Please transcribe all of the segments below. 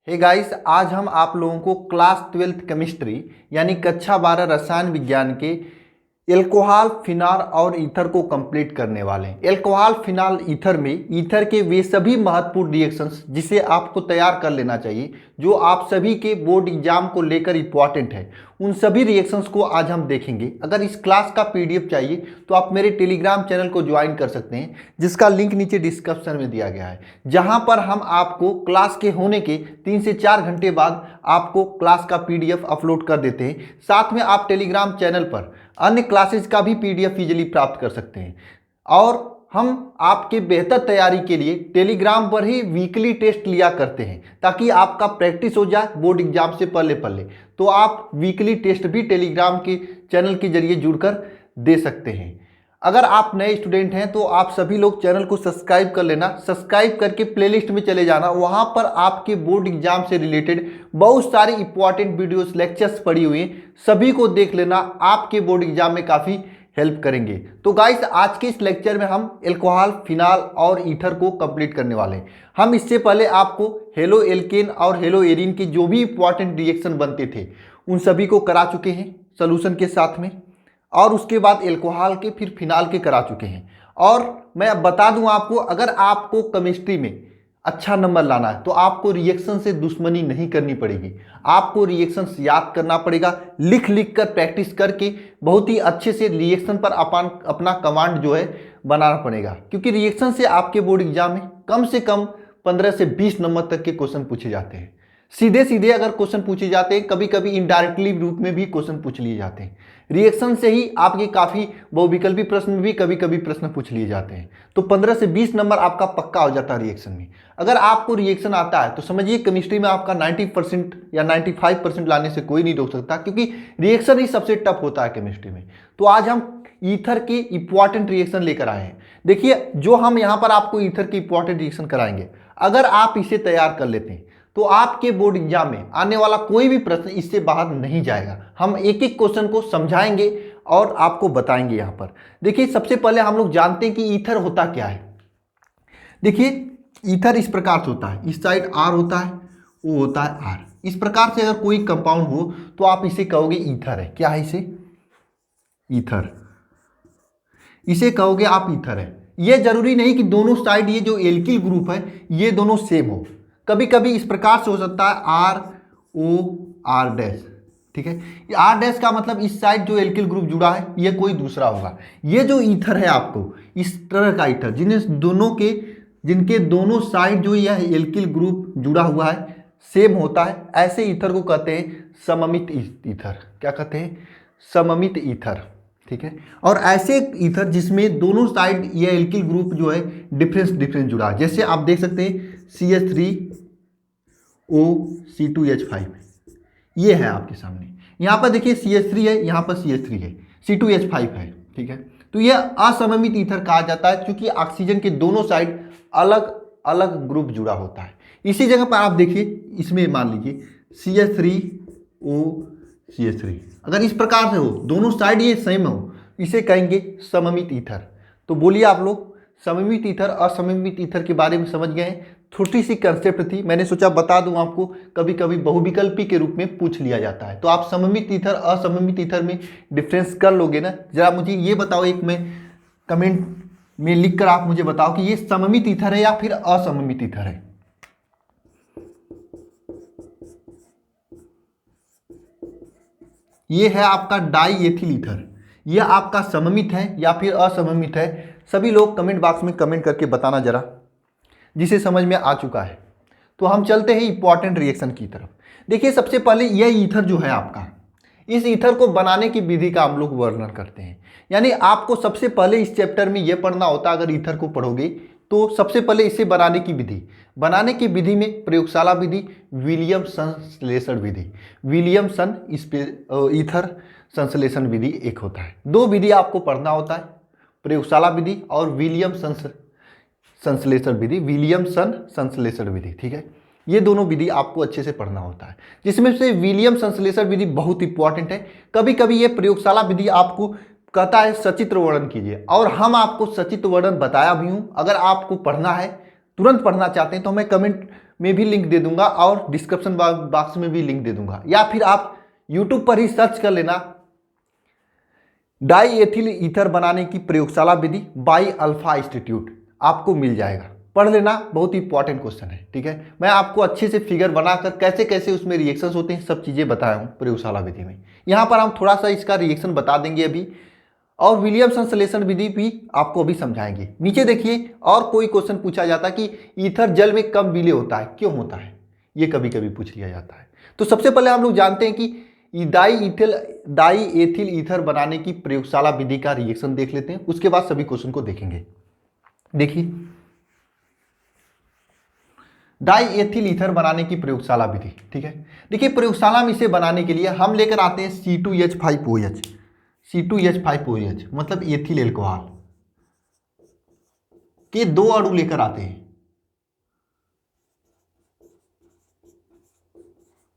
Hey guys, आज हम आप लोगों को क्लास 12th केमिस्ट्री यानी कक्षा 12 रसायन विज्ञान के एल्कोहल, फिनॉल और ईथर को कंप्लीट करने वाले हैं। एल्कोहल, फिनॉल, ईथर में ईथर के वे सभी महत्वपूर्ण रिएक्शंस जिसे आपको तैयार कर लेना चाहिए, जो आप सभी के बोर्ड एग्जाम को लेकर इंपॉर्टेंट है। उन सभी रिएक्शंस को आज हम देखेंगे। अगर इस क्लास का पीडीएफ चाहिए तो आप मेरे टेलीग्राम चैनल को ज्वाइन कर सकते हैं, जिसका लिंक नीचे डिस्क्रिप्शन में दिया गया है, जहां पर हम आपको क्लास के होने के 3 से 4 घंटे बाद आपको क्लास का पीडीएफ अपलोड कर देते हैं। साथ में आप टेलीग्राम चैनल पर अन्य क्लासेस का भी पीडीएफ इजीली प्राप्त कर सकते हैं। और हम आपके बेहतर तैयारी के लिए टेलीग्राम पर ही वीकली टेस्ट लिया करते हैं, ताकि आपका प्रैक्टिस हो जाए बोर्ड एग्जाम से पहले पहले। तो आप वीकली टेस्ट भी टेलीग्राम के चैनल के जरिए जुड़कर दे सकते हैं। अगर आप नए स्टूडेंट हैं तो आप सभी लोग चैनल को सब्सक्राइब कर लेना। सब्सक्राइब करके प्लेलिस्ट में चले जाना, वहां पर आपके बोर्ड एग्जाम से रिलेटेड बहुत सारी इंपॉर्टेंट वीडियोस, लेक्चर्स पड़ी हुई हैं, सभी को देख लेना। आपके बोर्ड एग्जाम में काफ़ी हेल्प करेंगे। तो गाइस, आज के इस लेक्चर में हम एल्कोहल, फिनॉल और ईथर को कंप्लीट करने वाले हैं। हम इससे पहले आपको हेलो एल्केन और हेलो एरीन के जो भी इंपॉर्टेंट रिएक्शन बनते थे उन सभी को करा चुके हैं सॉल्यूशन के साथ में, और उसके बाद एल्कोहल के, फिर फिनॉल के करा चुके हैं। और मैं अब बता दूं आपको, अगर आपको केमिस्ट्री में अच्छा नंबर लाना है तो आपको रिएक्शन से दुश्मनी नहीं करनी पड़ेगी। आपको रिएक्शंस याद करना पड़ेगा, लिख लिख कर प्रैक्टिस करके बहुत ही अच्छे से रिएक्शन पर अपना कमांड जो है बनाना पड़ेगा, क्योंकि रिएक्शन से आपके बोर्ड एग्जाम में कम से कम 15 से 20 नंबर तक के क्वेश्चन पूछे जाते हैं। सीधे सीधे अगर क्वेश्चन पूछे जाते हैं, कभी कभी इनडायरेक्टली रूप में भी क्वेश्चन पूछ लिए जाते हैं। रिएक्शन से ही आपके काफ़ी बहुविकल्पी प्रश्न में भी कभी कभी प्रश्न पूछ लिए जाते हैं। तो 15 से 20 नंबर आपका पक्का हो जाता है रिएक्शन में। अगर आपको रिएक्शन आता है तो समझिए केमिस्ट्री में आपका 90% या 95% लाने से कोई नहीं रोक सकता, क्योंकि रिएक्शन ही सबसे टफ होता है केमिस्ट्री में। तो आज हम ईथर के इंपॉर्टेंट रिएक्शन लेकर आए हैं। देखिए, जो हम यहाँ पर आपको ईथर के इंपॉर्टेंट रिएक्शन कराएंगे, अगर आप इसे तैयार कर लेते हैं तो आपके बोर्ड एग्जाम में आने वाला कोई भी प्रश्न इससे बाहर नहीं जाएगा। हम एक एक क्वेश्चन को समझाएंगे और आपको बताएंगे। यहाँ पर देखिए, सबसे पहले हम लोग जानते हैं कि ईथर होता क्या है। देखिए, ईथर इस प्रकार से होता है, इस साइड आर होता है, वो होता है आर। इस प्रकार से अगर कोई कंपाउंड हो तो आप इसे कहोगे ईथर है। क्या है इसे? ईथर। इसे कहोगे आप ईथर है। ये जरूरी नहीं कि दोनों साइड, ये जो एल्किल ग्रुप है ये दोनों सेम हो। कभी कभी इस प्रकार से हो सकता है आर ओ आर डैश। ठीक है, आर डैश का मतलब इस साइड जो एल्किल ग्रुप जुड़ा है ये कोई दूसरा होगा। ये जो ईथर है, आपको इस तरह का ईथर जिनके दोनों साइड जो यह एल्किल ग्रुप जुड़ा हुआ है सेम होता है, ऐसे ईथर को कहते हैं सममित ईथर। क्या कहते हैं? सममित ईथर। ठीक है, और ऐसे ईथर जिसमें दोनों साइड यह एल्किल ग्रुप जो है डिफरेंस जुड़ा है। जैसे आप देख सकते हैं CH3OC2H5, ये है आपके सामने। यहाँ पर देखिए CH3 है, यहाँ पर CH3 है, C2H5 है। ठीक है, तो यह असममित ईथर कहा जाता है, क्योंकि ऑक्सीजन के दोनों साइड अलग अलग ग्रुप जुड़ा होता है। इसी जगह पर आप देखिए, इसमें मान लीजिए CH3OCH3, अगर इस प्रकार से हो, दोनों साइड ये सेम हो, इसे कहेंगे सममित ईथर। तो बोलिए आप लोग, सममित ईथर, असममित ईथर के बारे में समझ गए हैं। छोटी सी कंसेप्ट थी, मैंने सोचा बता दूं आपको। कभी कभी बहुविकल्पी के रूप में पूछ लिया जाता है, तो आप सममित ईथर, असममित ईथर में डिफरेंस कर लोगे ना। जरा मुझे ये बताओ, एक में कमेंट में लिखकर आप मुझे बताओ कि ये सममित ईथर है या फिर असममित ईथर है। ये है आपका डाई एथिल ईथर। यह आपका सममित है या फिर असममित है? सभी लोग कमेंट बॉक्स में कमेंट करके बताना जरा, जिसे समझ में आ चुका है। तो हम चलते हैं इंपॉर्टेंट रिएक्शन की तरफ। देखिए, सबसे पहले यह ईथर जो है आपका, इस ईथर को बनाने की विधि का हम लोग वर्णन करते हैं। यानी आपको सबसे पहले इस चैप्टर में यह पढ़ना होता है, अगर ईथर को पढ़ोगे तो सबसे पहले इसे बनाने की विधि में प्रयोगशाला विधि, विलियमसन संश्लेषण विधि। विलियमसन ईथर संश्लेषण विधि एक होता है। दो विधि आपको पढ़ना होता है, प्रयोगशाला विधि और विलियमसन संश्लेषण विधि। ठीक है, ये दोनों विधि आपको अच्छे से पढ़ना होता है, जिसमें से विलियम संश्लेषण विधि बहुत इंपॉर्टेंट है। कभी कभी ये प्रयोगशाला विधि आपको कहता है सचित्र वर्णन कीजिए, और हम आपको सचित्र वर्णन बताया भी हूँ। अगर आपको पढ़ना है, तुरंत पढ़ना चाहते हैं, तो हमें कमेंट में भी लिंक दे दूंगा और डिस्क्रिप्शन बॉक्स में भी लिंक दे दूंगा, या फिर आप यूट्यूब पर ही सर्च कर लेना डाई एथिल ईथर बनाने की प्रयोगशाला विधि बाई अल्फा इंस्टीट्यूट, आपको मिल जाएगा। पढ़ लेना, बहुत ही इंपॉर्टेंट क्वेश्चन है। ठीक है, मैं आपको अच्छे से फिगर बनाकर कैसे कैसे उसमें रिएक्शंस होते हैं सब चीज़ें बताया हूँ प्रयोगशाला विधि में। यहाँ पर हम थोड़ा सा इसका रिएक्शन बता देंगे अभी, और विलियम संश्लेषण विधि भी आपको अभी समझाएंगे। नीचे देखिए, और कोई क्वेश्चन पूछा जाता है कि ईथर जल में कब विलय होता है, क्यों होता है, ये कभी कभी पूछ लिया जाता है। तो सबसे पहले हम लोग जानते हैं कि डाई एथिल ईथर बनाने की प्रयोगशाला विधि का रिएक्शन देख लेते हैं, उसके बाद सभी क्वेश्चन को देखेंगे। देखिए, डाई एथिल ईथर बनाने की प्रयोगशाला विधि। ठीक है, देखिए प्रयोगशाला में इसे बनाने के लिए हम लेकर आते हैं C2H5OH, C2H5OH मतलब एथिल एल्कोहल के 2 अणु लेकर आते हैं।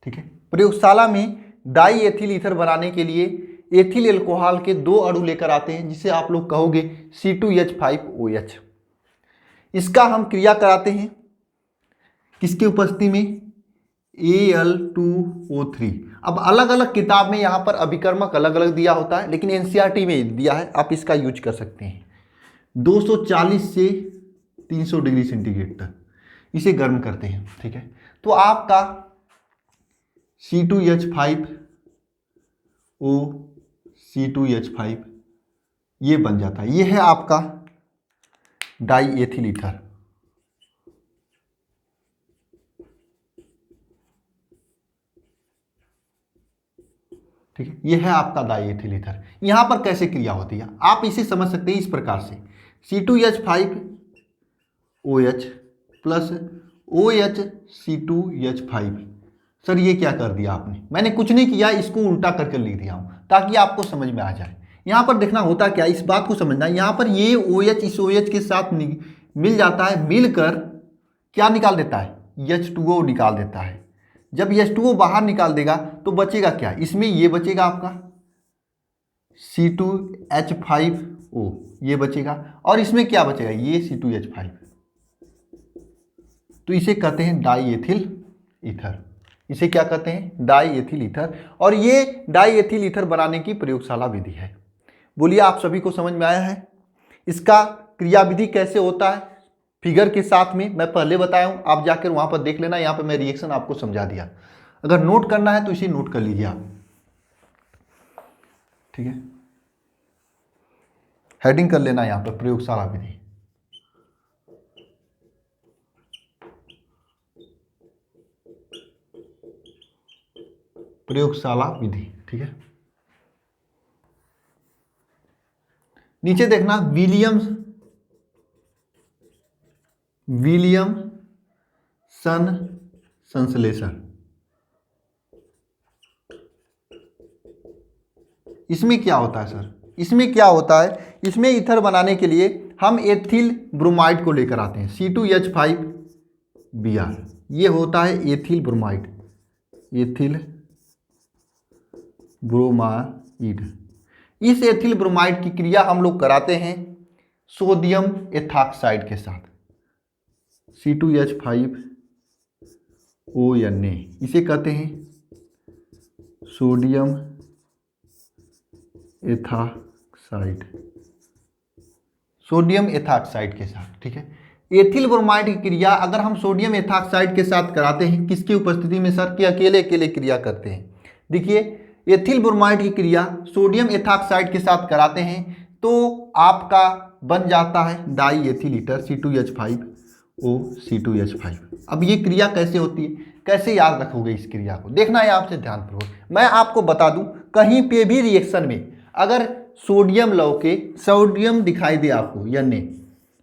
ठीक है, प्रयोगशाला में डाई एथिल ईथर बनाने के लिए एथिल एल्कोहल के 2 अणु लेकर आते हैं, जिसे आप लोग कहोगे C2H5OH। इसका हम क्रिया कराते हैं किसकी उपस्थिति में, Al2O3। अब अलग अलग किताब में यहाँ पर अभिकर्मक अलग अलग दिया होता है, लेकिन एनसीईआरटी में दिया है, आप इसका यूज कर सकते हैं। 240 से 300 डिग्री सेंटीग्रेड तक इसे गर्म करते हैं। ठीक है, तो आपका C2H5O C2H5 ये बन जाता है, ये है आपका डाई एथिल ईथर। ठीक है, ये है आपका डाई एथिल ईथर। यहां पर कैसे क्रिया होती है आप इसे समझ सकते हैं इस प्रकार से, C2H5OH plus OH C2H5। Sir ये क्या कर दिया आपने, मैंने कुछ नहीं किया, इसको उल्टा करके लिख दिया हूं ताकि आपको समझ में आ जाए। यहां पर देखना होता क्या, इस बात को समझना, यहां पर ये OH इस OH के साथ मिल जाता है, मिलकर क्या निकाल देता है, H2O निकाल देता है। जब H2O बाहर निकाल देगा तो बचेगा क्या, इसमें ये बचेगा आपका C2H5O, ये बचेगा, और इसमें क्या बचेगा, ये C2H5। तो इसे कहते हैं डाई एथिल ईथर, इसे क्या कहते हैं, डाई एथिल ईथर। और ये डाई एथिल ईथर बनाने की प्रयोगशाला विधि है। बोलिए आप सभी को समझ में आया है। इसका क्रियाविधि कैसे होता है फिगर के साथ में मैं पहले बताया हूं, आप जाकर वहां पर देख लेना, यहां पर मैं रिएक्शन आपको समझा दिया। अगर नोट करना है तो इसे नोट कर लीजिए आप। ठीक है, हेडिंग कर लेना यहां पर प्रयोगशाला विधि। प्रयोगशाला विधि। ठीक है, नीचे देखना विलियमसन संश्लेषण। इसमें क्या होता है सर, इसमें क्या होता है, इसमें ईथर बनाने के लिए हम एथिल ब्रोमाइड को लेकर आते हैं C2H5Br, ये होता है एथिल ब्रोमाइड, एथिल ब्रोमाइड। इस एथिल ब्रोमाइड की क्रिया हम लोग कराते हैं सोडियम एथॉक्साइड के साथ, C2H5ONa, इसे कहते हैं सोडियम एथॉक्साइड, सोडियम एथॉक्साइड के साथ। ठीक है, एथिल ब्रोमाइड की क्रिया अगर हम सोडियम एथॉक्साइड के साथ कराते हैं, किसकी उपस्थिति में सर, कि अकेले अकेले क्रिया करते हैं। देखिए एथिल ब्रोमाइड की क्रिया सोडियम एथॉक्साइड के साथ कराते हैं तो आपका बन जाता है die ethyl ether C2H5O C2H5। अब ये क्रिया कैसे होती है, कैसे याद रखोगे इस क्रिया को, देखना है आपसे ध्यानपूर्वक। मैं आपको बता दूं, कहीं पे भी रिएक्शन में अगर सोडियम लौके, सोडियम दिखाई दे आपको,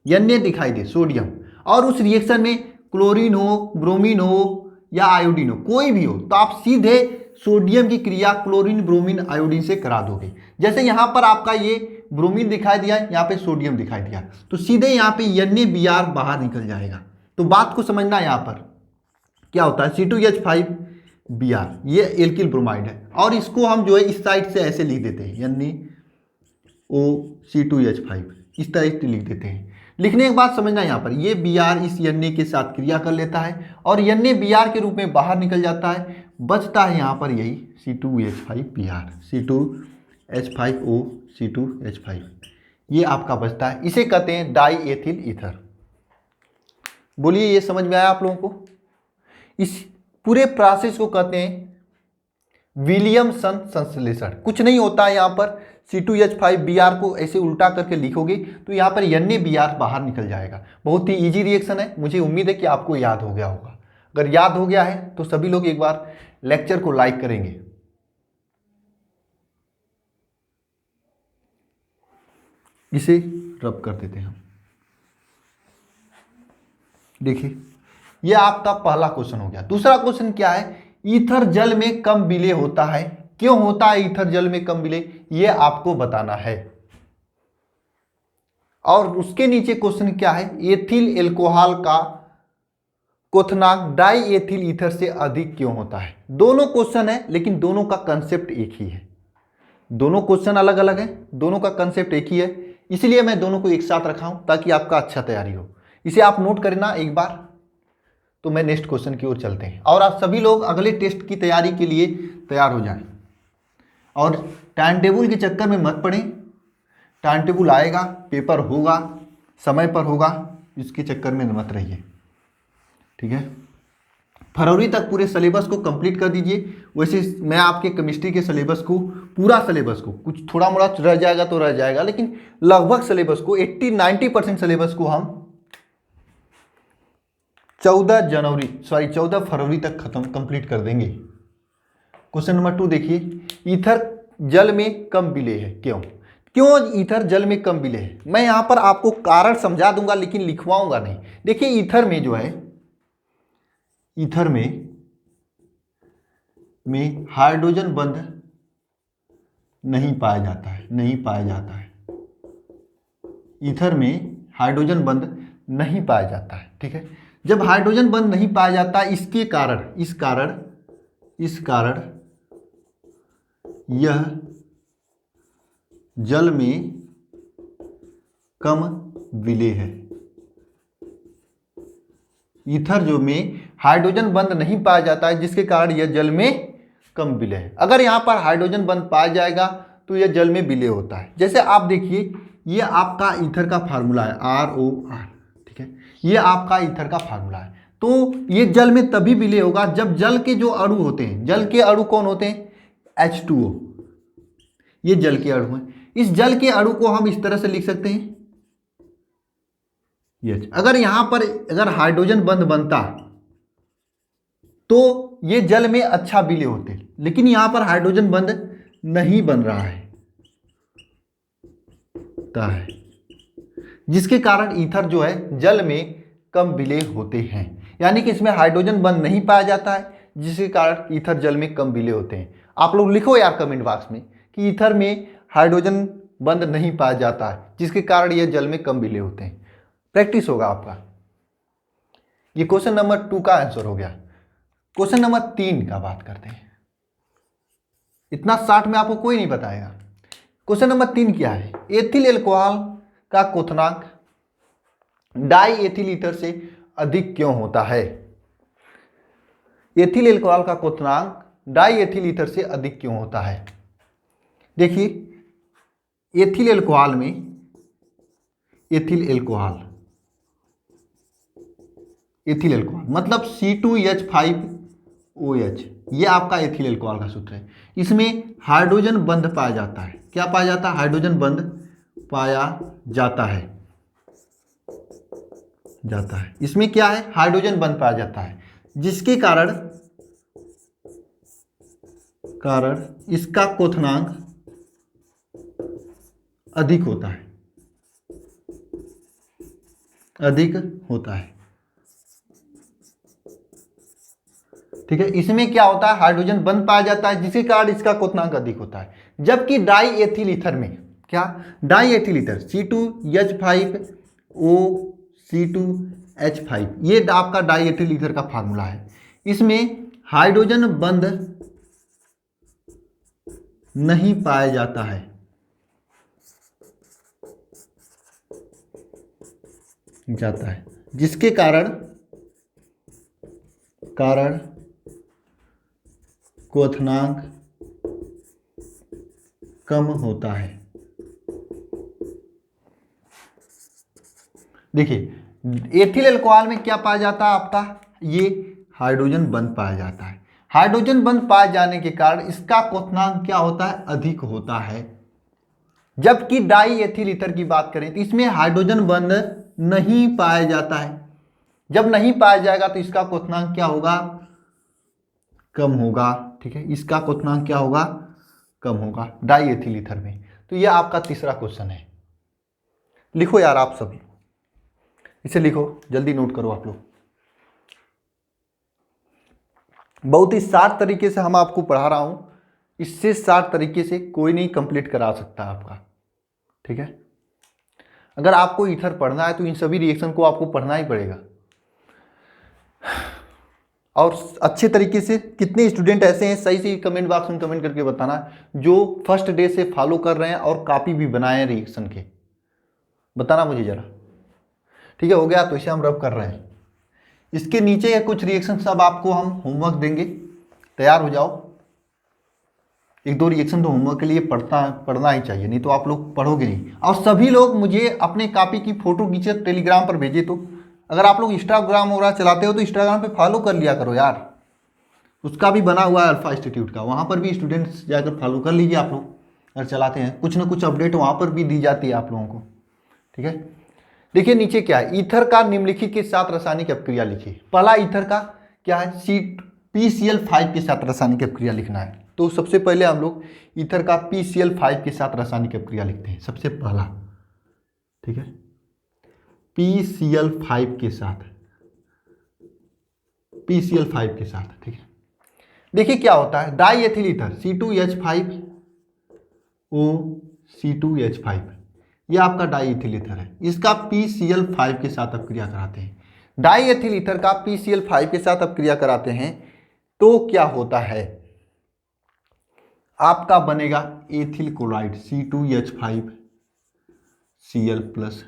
Na दिखाई दे सोडियम, और उस रिएक्शन में क्लोरीन हो, ब्रोमीन हो या आयोडीन हो, कोई भी हो, तो आप सीधे सोडियम की क्रिया क्लोरीन ब्रोमीन आयोडीन से करा दोगे। जैसे यहाँ पर आपका ये ब्रोमीन दिखाई दिया, यहाँ पे सोडियम दिखाई दिया, तो सीधे यहाँ पे NaBr बाहर निकल जाएगा। तो बात को समझना, यहाँ पर क्या होता है, C2H5Br ये एल्किल ब्रोमाइड है, और इसको हम जो है इस साइड से ऐसे लिख देते हैं NaOC2H5, इस तरह से लिख देते हैं। लिखने के बाद समझना यहाँ पर ये Br इस Na के साथ क्रिया कर लेता है और Na Br के रूप में बाहर निकल जाता है, बचता है यहाँ पर यही C2H5Br, C2H5O, C2H5, ये आपका बचता है। इसे कहते हैं डाई एथिल ईथर। बोलिए ये समझ में आया आप लोगों को? इस पूरे प्रोसेस को कहते हैं विलियमसन संश्लेषण। कुछ नहीं होता है यहाँ पर, C2H5Br को ऐसे उल्टा करके लिखोगे तो यहाँ पर NaBr बाहर निकल जाएगा। बहुत ही इजी रिएक्शन है, मुझे उम्मीद है कि आपको याद हो गया होगा। अगर याद हो गया है तो सभी लोग एक बार लेक्चर को लाइक करेंगे। इसे रब कर देते हैं हम। देखिए यह आपका पहला क्वेश्चन हो गया। दूसरा क्वेश्चन क्या है? ईथर जल में कम विलेय होता है। क्यों होता है ईथर जल में कम विलेय, यह आपको बताना है। और उसके नीचे क्वेश्चन क्या है? एथिल एल्कोहल का क्वथनांक डाई एथिल ईथर से अधिक क्यों होता है। दोनों क्वेश्चन है लेकिन दोनों का कंसेप्ट एक ही है। दोनों क्वेश्चन अलग अलग है, दोनों का कंसेप्ट एक ही है, इसलिए मैं दोनों को एक साथ रखा हूं ताकि आपका अच्छा तैयारी हो। इसे आप नोट करना एक बार। तो मैं नेक्स्ट क्वेश्चन की ओर चलते हैं और आप सभी लोग अगले टेस्ट की तैयारी के लिए तैयार हो जाएं और टाइम टेबल के चक्कर में मत पड़ें। टाइम टेबल आएगा, पेपर होगा, समय पर होगा, इसके चक्कर में मत रहिए, ठीक है। फरवरी तक पूरे सिलेबस को कंप्लीट कर दीजिए। वैसे मैं आपके केमिस्ट्री के सिलेबस को, पूरा सिलेबस को, कुछ थोड़ा मोड़ा रह जाएगा तो रह जाएगा, लेकिन लगभग सिलेबस को 80-90% सिलेबस को हम 14 फरवरी तक कंप्लीट कर देंगे। क्वेश्चन नंबर 2 देखिए, ईथर जल में कम विलेय है। क्यों ईथर जल में कम विलेय है? मैं यहां पर आपको कारण समझा दूंगा लेकिन लिखवाऊंगा नहीं। देखिए ईथर में जो है, ईथर में हाइड्रोजन बंध नहीं पाया जाता है, ईथर में हाइड्रोजन बंध नहीं पाया जाता है, ठीक है। जब हाइड्रोजन बंध नहीं पाया जाता, इसके कारण इस कारण यह जल में कम विलेय है। ईथर जो में हाइड्रोजन बंध नहीं पाया जाता है, जिसके कारण यह जल में कम विलेय है। अगर यहां पर हाइड्रोजन बंध पाया जाएगा तो यह जल में विलेय होता है। जैसे आप देखिए, यह आपका ईथर का फार्मूला है ROR, ठीक है। यह आपका ईथर का फार्मूला है। तो यह जल में तभी विलेय होगा जब जल के जो अणु होते हैं, जल के अणु कौन होते हैं? H2O, ये जल के अणु हैं। इस जल के अणु को हम इस तरह से लिख सकते हैं H। अगर यहां पर हाइड्रोजन बंध बनता तो ये जल में अच्छा विलेय होते, लेकिन यहां पर हाइड्रोजन बंध नहीं बन रहा है, जिसके कारण ईथर जो है जल में कम विलेय होते हैं। यानी कि इसमें हाइड्रोजन बंध नहीं पाया जाता है, जिसके कारण ईथर जल में कम विलेय होते हैं। आप लोग लिखो यार कमेंट बॉक्स में कि ईथर में हाइड्रोजन बंध नहीं पाया जाता है, जिसके कारण यह जल में कम विलेय होते हैं। प्रैक्टिस होगा आपका। ये क्वेश्चन नंबर 2 का आंसर हो गया। क्वेश्चन नंबर 3 का बात करते हैं। इतना शॉर्ट में आपको कोई नहीं बताएगा। क्वेश्चन नंबर 3 क्या है? एथिल एल्कोहल का क्वथनांक डाई एथिल ईथर से अधिक क्यों होता है? एथिल एल्कोहल का क्वथनांक डाई एथिल ईथर से अधिक क्यों होता है? देखिए एथिल एल्कोहल में, एथिल एल्कोहल मतलब C2H5OH, ये आपका एथिल एल्कोहल का सूत्र है। इसमें हाइड्रोजन बंध पाया जाता है। क्या पाया जाता है? हाइड्रोजन बंध पाया जाता है। इसमें क्या है? हाइड्रोजन बंध पाया जाता है, जिसके कारण इसका क्वथनांक अधिक होता है, ठीक है। इसमें क्या होता है? हाइड्रोजन बंध पाया जाता है, जिसके कारण इसका क्वथनांक अधिक होता है। जबकि डाई एथिल ईथर में क्या? Die ethyl ether C2H5O, C2H5, ये आपका डाई एथिल ईथर का फार्मूला है। इसमें हाइड्रोजन बंध नहीं पाया जाता है, जाता है, जिसके कारण क्वथनांक कम होता है। देखिए एथिल अल्कोहल में क्या पाया जाता है आपका, ये हाइड्रोजन बंध पाया जाता है। हाइड्रोजन बंध पाए जाने के कारण इसका क्वथनांक क्या होता है, अधिक होता है। जबकि डाई एथिल ईथर की बात करें तो इसमें हाइड्रोजन बंध नहीं पाया जाता है। जब नहीं पाया जाएगा तो इसका क्वथनांक क्या होगा, कम होगा। ठीक है, इसका क्वथनांक क्या होगा, कम होगा डाई एथिल ईथर में। तो यह आपका तीसरा क्वेश्चन है। लिखो यार आप सभी, इसे लिखो, जल्दी नोट करो आप लोग। बहुत ही शार्ट तरीके से हम आपको पढ़ा रहा हूं, इससे शार्ट तरीके से कोई नहीं कंप्लीट करा सकता आपका। ठीक है, अगर आपको ईथर पढ़ना है तो इन सभी रिएक्शन को आपको पढ़ना ही पड़ेगा। और अच्छे तरीके से कितने स्टूडेंट ऐसे हैं, सही से कमेंट बॉक्स में कमेंट करके बताना, जो फर्स्ट डे से फॉलो कर रहे हैं और कॉपी भी बनाए हैं रिएक्शन के, बताना मुझे जरा। ठीक है, हो गया, तो इसे हम रब कर रहे हैं। इसके नीचे या कुछ रिएक्शन सब आपको हम होमवर्क देंगे, तैयार हो जाओ। एक दो रिएक्शन तो होमवर्क के लिए पढ़ना ही चाहिए, नहीं तो आप लोग पढ़ोगे नहीं। और सभी लोग मुझे अपने कॉपी की फोटो खींचे टेलीग्राम पर भेजे। तो अगर आप लोग इंस्टाग्राम वगैरह चलाते हो तो इंस्टाग्राम पे फॉलो कर लिया करो यार, उसका भी बना हुआ है अल्फा इंस्टीट्यूट का, वहाँ पर भी स्टूडेंट्स जाकर फॉलो कर लीजिए आप लोग। अगर चलाते हैं कुछ ना कुछ अपडेट वहाँ पर भी दी जाती है आप लोगों को। ठीक है, देखिए नीचे क्या है, ईथर का निम्नलिखित के साथ रासायनिक अपक्रिया लिखिए। पहला ईथर का क्या है, PCl5 के साथ रासायनिक अपक्रिया लिखना है। तो सबसे पहले हम लोग ईथर का PCl5 के साथ रासायनिक अपक्रिया लिखते हैं सबसे पहला। ठीक है, PCl5 के साथ, PCl5 के साथ। ठीक है, देखिए क्या होता है, डाई एथिल ईथर C2H5O, ये आपका डाई एथिल ईथर है, इसका PCl5 के साथ अपक्रिया कराते हैं। डाई एथिल ईथर का PCl5 के साथ अपक्रिया कराते हैं तो क्या होता है, आपका बनेगा ethyl chloride C2H5Cl plus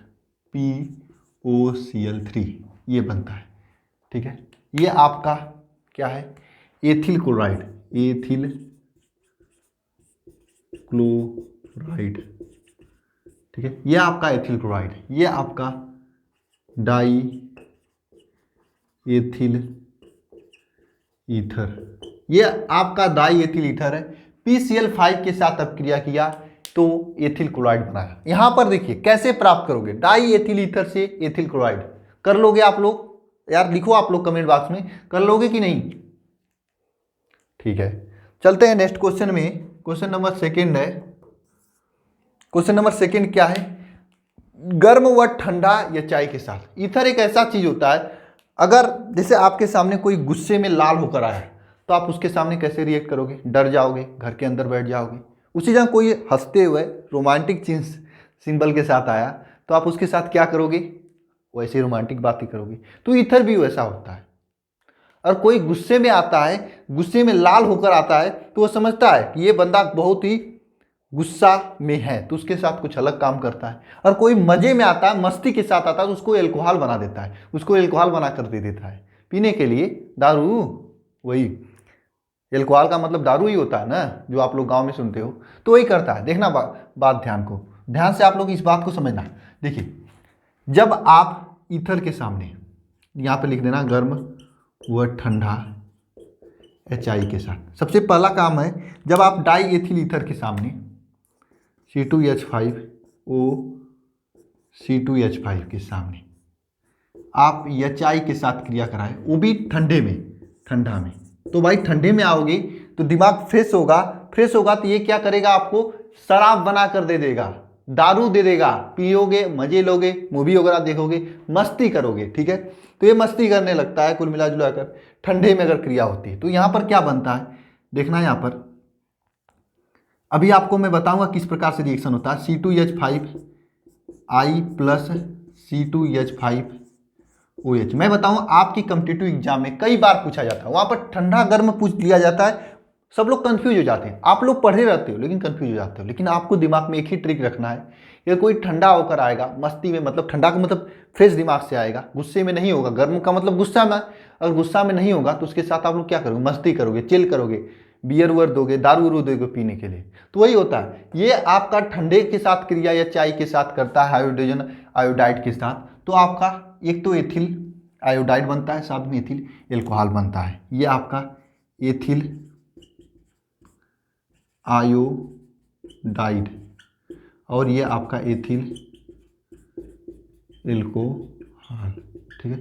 POCl3, ये बनता है। ठीक है, ये आपका क्या है, एथिल क्लोराइड, एथिल क्लोराइड। ठीक है, ये आपका एथिल क्लोराइड, ये आपका डाई एथिल ईथर, ये आपका डाई एथिल ईथर है। PCl5 के साथ अपक्रिया किया तो एथिल क्लोराइड बनाया। यहां पर देखिए कैसे प्राप्त करोगे, डाई एथिल ईथर से एथिल क्लोराइड कर लोगे आप लोग यार, लिखो आप लोग कमेंट बॉक्स में, कर लोगे कि नहीं। ठीक है, चलते हैं नेक्स्ट क्वेश्चन में। क्वेश्चन नंबर सेकंड है। क्वेश्चन नंबर सेकंड क्या है, गर्म व ठंडा या चाय के साथ। ईथर एक ऐसा चीज होता है, अगर जैसे आपके सामने कोई गुस्से में लाल होकर आया तो आप उसके सामने कैसे रिएक्ट करोगे, डर जाओगे, घर के अंदर बैठ जाओगे। उसी जगह कोई हंसते हुए रोमांटिक सिंबल के साथ आया तो आप उसके साथ क्या करोगे, वैसे रोमांटिक बात ही करोगे। तो ईथर भी वैसा होता है। और कोई गुस्से में आता है, गुस्से में लाल होकर आता है तो वो समझता है कि ये बंदा बहुत ही गुस्सा में है, तो उसके साथ कुछ अलग काम करता है। और कोई मजे में आता है, मस्ती के साथ आता है तो उसको एल्कोहल बना देता है, उसको एल्कोहल बना कर दे देता है पीने के लिए, दारू। वही एल्कोहल का मतलब दारू ही होता है ना, जो आप लोग गांव में सुनते हो, तो वही करता है। देखना बात ध्यान से आप लोग इस बात को समझना। देखिए जब आप ईथर के सामने, यहाँ पे लिख देना गर्म व ठंडा HI के साथ, सबसे पहला काम है जब आप डाई एथिल ईथर के सामने C2H5O C2H5 के सामने आप HI के साथ क्रिया कराएं, वो भी ठंडा में। तो भाई ठंडे में आओगे तो दिमाग फ्रेश होगा तो ये क्या करेगा, आपको शराब बना कर दे देगा, दारू दे देगा, पियोगे, मजे लोगे, मूवी वगैरह देखोगे, मस्ती करोगे। ठीक है, तो ये मस्ती करने लगता है कुल मिला जुला कर, ठंडे में अगर क्रिया होती है। तो यहाँ पर क्या बनता है, देखना यहाँ पर, अभी आपको मैं बताऊंगा किस प्रकार से रिएक्शन होता है। C2H5I plus C2H5OH। मैं बताऊं आपकी कॉम्पिटिटिव एग्जाम में कई बार पूछा जाता है, वहां पर ठंडा गर्म पूछ लिया जाता है, सब लोग कंफ्यूज हो जाते हैं। आप लोग पढ़े रहते हो लेकिन कंफ्यूज हो जाते हो। लेकिन आपको दिमाग में एक ही ट्रिक रखना है, ये कोई ठंडा होकर आएगा मस्ती में, मतलब ठंडा का मतलब फ्रेश दिमाग से आएगा, गुस्से में नहीं होगा। गर्म का मतलब गुस्सा में, अगर गुस्सा में नहीं होगा तो उसके साथ आप लोग क्या करोगे, मस्ती करोगे, चिल करोगे, बियर उयर दोगे, दारू उरू दोगे पीने के लिए। तो वही होता है, ये आपका ठंडे के साथ क्रिया या चाय के साथ करता है, हाइड्रोजन आयोडाइड के साथ। तो आपका एक तो एथिल आयोडाइड बनता है, साथ में एथिल एल्कोहल बनता है। ये आपका एथिल आयोडाइड और ये आपका एथिल एल्कोहल, ठीक है,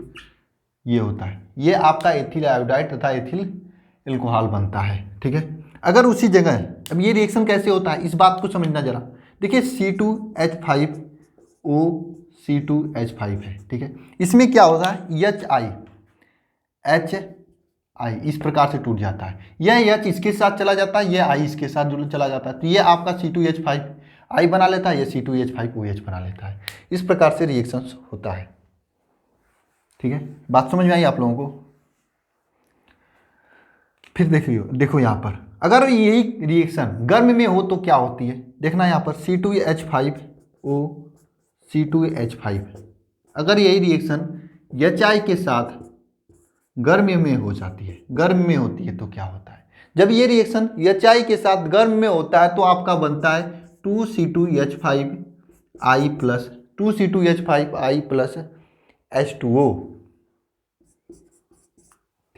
ये होता है। ये आपका एथिल आयोडाइड तथा एथिल एल्कोहल बनता है, ठीक है। अगर उसी जगह, अब ये रिएक्शन कैसे होता है इस बात को समझना जरा। देखिए C2H5O C2H5 है, ठीक है। इसमें क्या होता है, HI इस प्रकार से टूट जाता है। यह H इसके साथ चला जाता है, यह I इसके साथ जुड़ चला जाता है, तो ये आपका C2H5I बना लेता है, ये C2H5OH बना लेता है। इस प्रकार से रिएक्शन होता है, ठीक है। बात समझ में आई आप लोगों को। फिर देखो यहाँ पर, अगर यही रिएक्शन गर्म में हो तो क्या होती है, देखना यहाँ पर C2H5O C2H5, अगर यही रिएक्शन HI के साथ गर्म में हो जाती है, गर्म में होती है तो क्या होता है। जब ये रिएक्शन HI के साथ गर्म में होता है तो आपका बनता है 2C2H5I plus 2C2H5I plus H2O,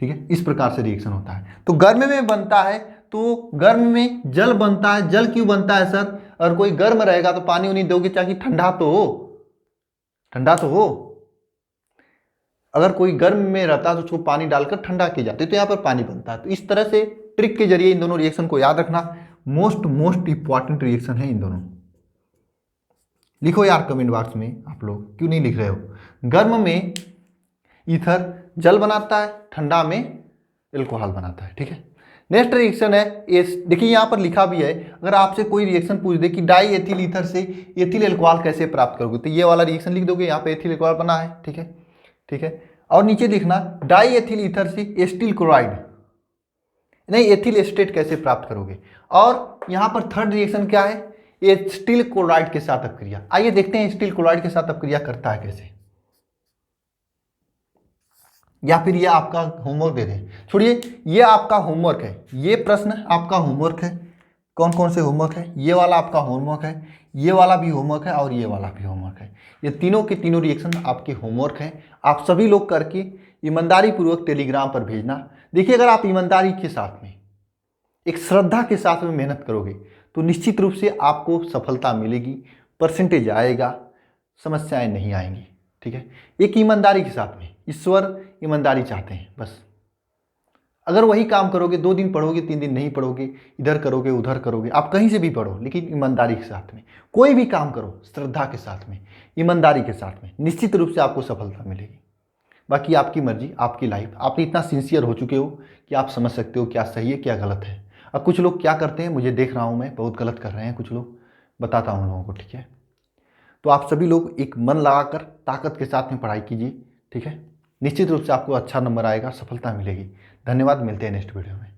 ठीक है। इस प्रकार से रिएक्शन होता है। तो गर्म में बनता है, तो गर्म में जल बनता है। जल क्यों बनता है सर, अगर कोई गर्म रहेगा तो पानी उनी दोगे ताकि ठंडा तो हो, ठंडा तो हो। अगर कोई गर्म में रहता है तो उसको पानी डालकर ठंडा की जाती है, तो यहाँ पर पानी बनता है। तो इस तरह से ट्रिक के जरिए इन दोनों रिएक्शन को याद रखना, मोस्ट इंपॉर्टेंट रिएक्शन है इन दोनों। लिखो यार कमेंट बॉक्स में, आप लोग क्यों नहीं लिख रहे हो। गर्म में ईथर जल बनाता है, ठंडा में एल्कोहल बनाता है, ठीक है। नेक्स्ट रिएक्शन है एस, देखिए यहाँ पर लिखा भी है, अगर आपसे कोई रिएक्शन पूछ दे कि डाई एथिल ईथर से एथिल एल्कोहल कैसे प्राप्त करोगे, तो ये वाला रिएक्शन लिख दोगे, यहाँ पे एथिल एल्कोहल बना है, ठीक है, ठीक है। और नीचे लिखना डाई एथिल ईथर से एस्टिल क्लोराइड, नहीं एथिल एस्टेट कैसे प्राप्त करोगे। और यहाँ पर थर्ड रिएक्शन क्या है, एस्टिल क्लोराइड के साथ अपक्रिया। आइए देखते हैं एस्टिल क्लोराइड के साथ अपक्रिया करता है कैसे, या फिर ये आपका होमवर्क दे दें। छोड़िए, ये आपका होमवर्क है, ये प्रश्न आपका होमवर्क है। कौन कौन से होमवर्क है, ये वाला आपका होमवर्क है, ये वाला भी होमवर्क है और ये वाला भी होमवर्क है। ये तीनों के तीनों रिएक्शन आपके होमवर्क हैं। आप सभी लोग करके ईमानदारी पूर्वक टेलीग्राम पर भेजना। देखिए, अगर आप ईमानदारी के साथ में, एक श्रद्धा के साथ में मेहनत करोगे तो निश्चित रूप से आपको सफलता मिलेगी, परसेंटेज आएगा, समस्याएं नहीं आएंगी, ठीक है। एक ईमानदारी के साथ में, ईश्वर ईमानदारी चाहते हैं बस। अगर वही काम करोगे, 2 दिन पढ़ोगे 3 दिन नहीं पढ़ोगे, इधर करोगे उधर करोगे, आप कहीं से भी पढ़ो लेकिन ईमानदारी के साथ में कोई भी काम करो, श्रद्धा के साथ में, ईमानदारी के साथ में, निश्चित रूप से आपको सफलता मिलेगी। बाकी आपकी मर्जी, आपकी लाइफ। आप इतना सिंसियर हो चुके हो कि आप समझ सकते हो क्या सही है क्या गलत है। अब कुछ लोग क्या करते हैं, मुझे देख रहा हूँ मैं, बहुत गलत कर रहे हैं कुछ लोग, बताता हूँ लोगों को, ठीक है। तो आप सभी लोग एक मन लगाकर ताकत के साथ में पढ़ाई कीजिए, ठीक है। निश्चित रूप से आपको अच्छा नंबर आएगा, सफलता मिलेगी। धन्यवाद, मिलते हैं नेक्स्ट वीडियो में।